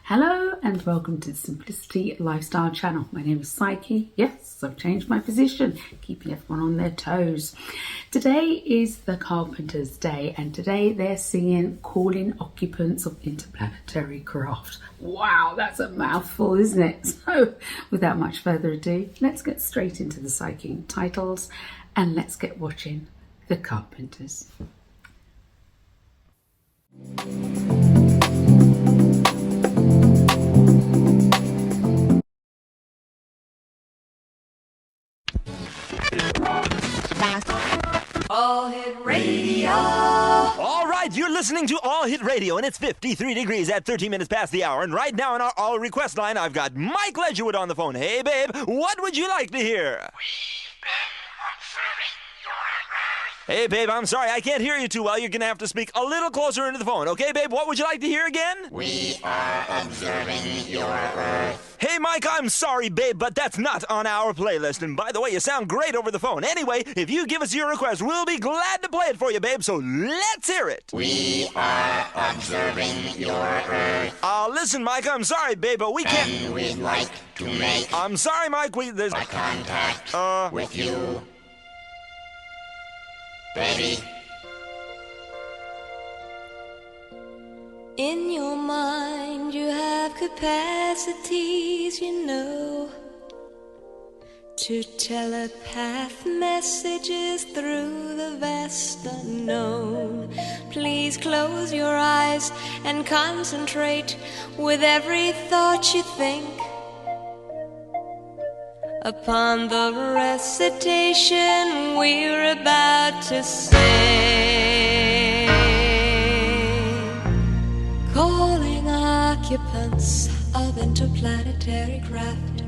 Hello and welcome to the Simplicity Lifestyle channel. My name is Psyche. Yes, I've changed my position, keeping everyone on their toes. Today is the Carpenter's Day and today they're singing Calling Occupants of Interplanetary Craft. Wow, that's a mouthful, isn't it? So without much further ado, let's get straight into the Psyche titles and let's get watching the Carpenters. All Hit Radio. All right, you're listening to All Hit Radio, and it's 53 degrees at 13 minutes past the hour. And right now on our All Request line, I've got Mike Ledgerwood on the phone. Hey, babe, what would you like to hear? Hey, babe, I'm sorry, I can't hear you too well. You're going to have to speak a little closer into the phone. Okay, babe, what would you like to hear again? We are observing your Earth. Hey, Mike, I'm sorry, babe, but that's not on our playlist. And by the way, you sound great over the phone. Anyway, if you give us your request, we'll be glad to play it for you, babe, so let's hear it. We are observing your Earth. Listen, Mike, I'm sorry, babe, but we can't... And we'd like to make I'm sorry, Mike, there's... a contact with you. Baby. In your mind you have capacities, you know, to telepath messages through the vast unknown. Please close your eyes and concentrate with every thought you think upon the recitation we're about to sing. Calling occupants of interplanetary craft.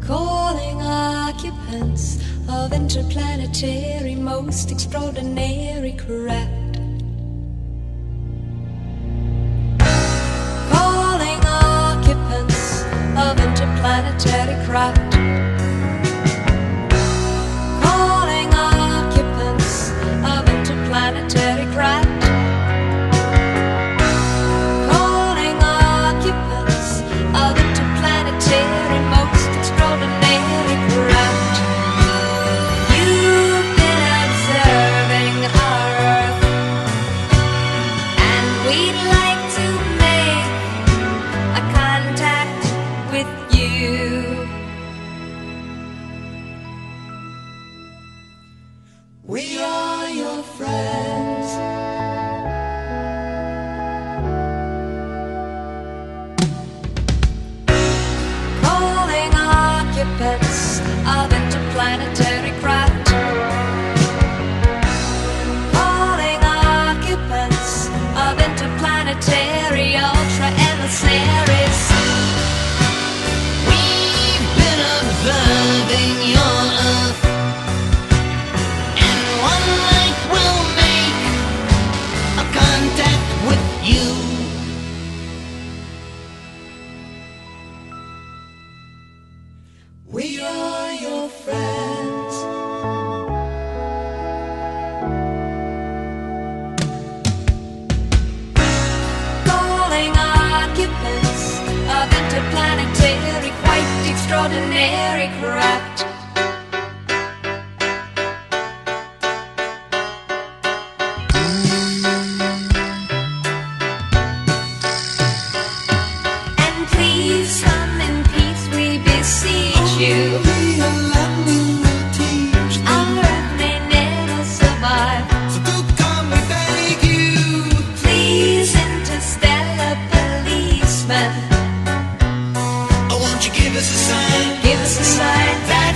Calling occupants of interplanetary most extraordinary craft. Calling occupants of interplanetary craft. Calling occupants of interplanetary craft. Calling occupants of interplanetary most extraordinary craft. You've been observing our Earth, and we'd like to make a contact with you. We are your friends. Calling occupants of interplanetary craft. Calling occupants of interplanetary ultra emissaries. We've been observing your Earth, and one night we'll make a contact with you. We are your friends. Calling occupants of interplanetary, quite extraordinary craft. And please come in peace, we beseech you. Our Earth may never survive. Please, interstellar policeman, Oh, won't you give us a sign? give us a sign that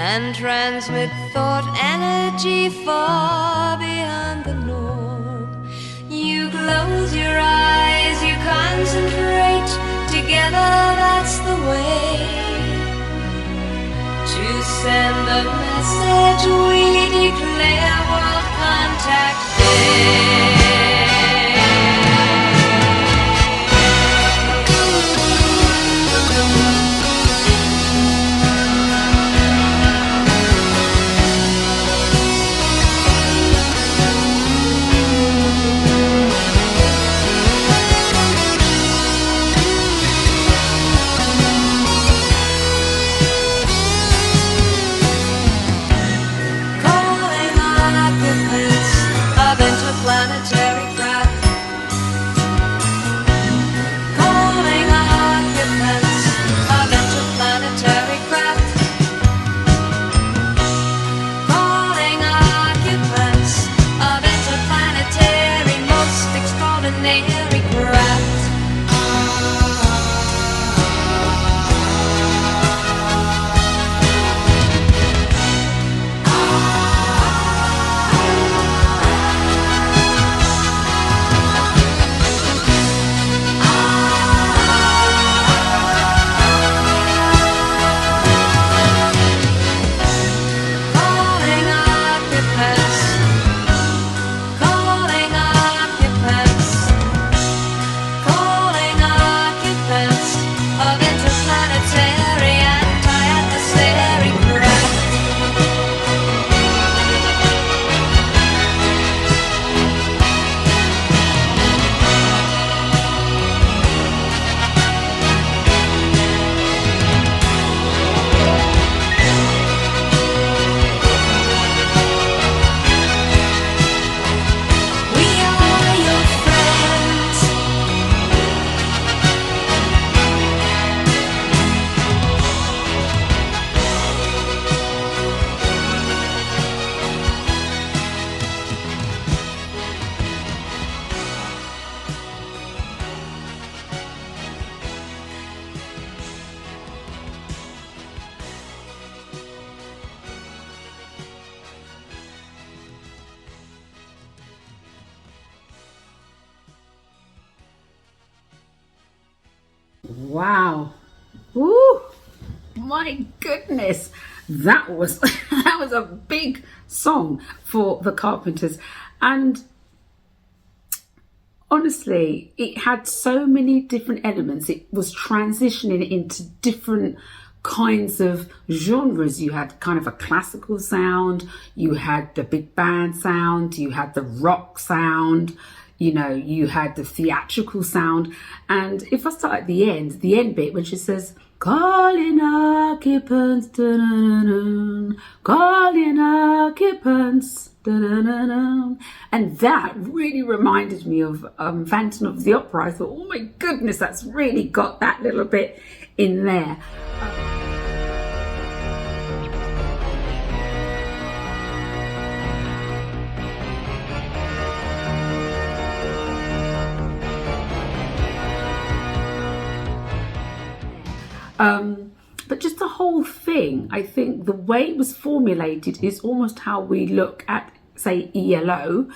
and transmit thought energy far beyond the norm. You close your eyes, you concentrate, together that's the way to send a message. We declare World Contact Day. Wow. Woo! My goodness. That was that was a big song for the Carpenters. And honestly, it had so many different elements. It was transitioning into different kinds of genres. You had kind of a classical sound, you had the big band sound, you had the rock sound, you know, you had the theatrical sound. And if I start at the end bit, when she says, calling occupants, da-da-da-da, calling occupants, da-da-da-da, and that really reminded me of Phantom of the Opera. I thought, oh my goodness, that's really got that little bit in there. But just the whole thing, I think the way it was formulated is almost how we look at, say, ELO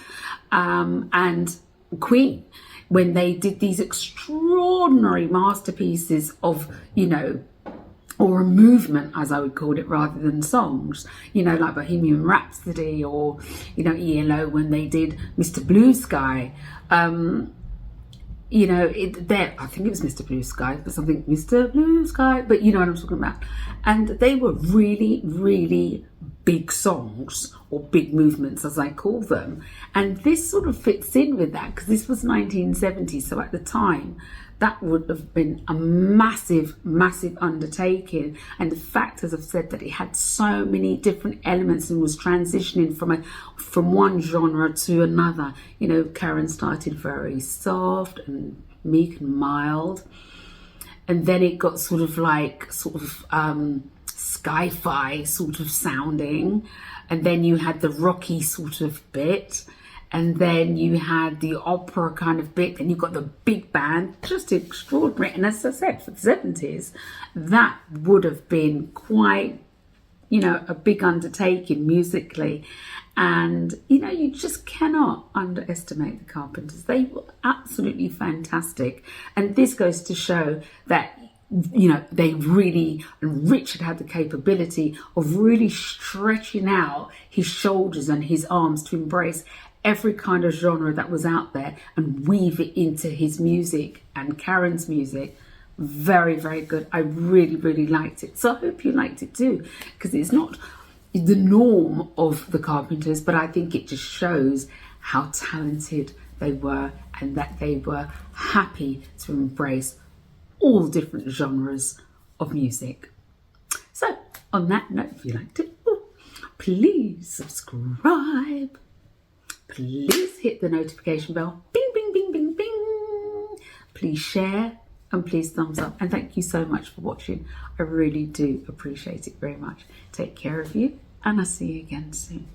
and Queen, when they did these extraordinary masterpieces of, you know, or a movement, as I would call it, rather than songs, you know, like Bohemian Rhapsody, or, you know, ELO when they did Mr. Blue Sky. You know, I think it was Mr. Blue Sky, but something Mr. Blue Sky, but you know what I'm talking about. And they were really, really big songs, or big movements as I call them. And this sort of fits in with that, because this was 1970, so at the time, that would have been a massive, massive undertaking. And the fact, as I've said, that it had so many different elements and was transitioning from one genre to another. You know, Karen started very soft and meek and mild, and then it got sort of sci-fi sort of sounding, and then you had the rocky sort of bit, and then you had the opera kind of bit, and you got the big band, just extraordinary. And as I said, for the 70s, that would have been quite you know, a big undertaking musically. And, you know, you just cannot underestimate the Carpenters. They were absolutely fantastic. And this goes to show that, you know, Richard had the capability of really stretching out his shoulders and his arms to embrace every kind of genre that was out there and weave it into his music and Karen's music. Very, very good. I really, really liked it. So I hope you liked it too, because it's not the norm of the Carpenters, but I think it just shows how talented they were and that they were happy to embrace all different genres of music. So on that note, if you liked it, please subscribe. Please hit the notification bell. Bing, bing, bing, bing, bing. Please share and please thumbs up. And thank you so much for watching. I really do appreciate it very much. Take care of you and I'll see you again soon.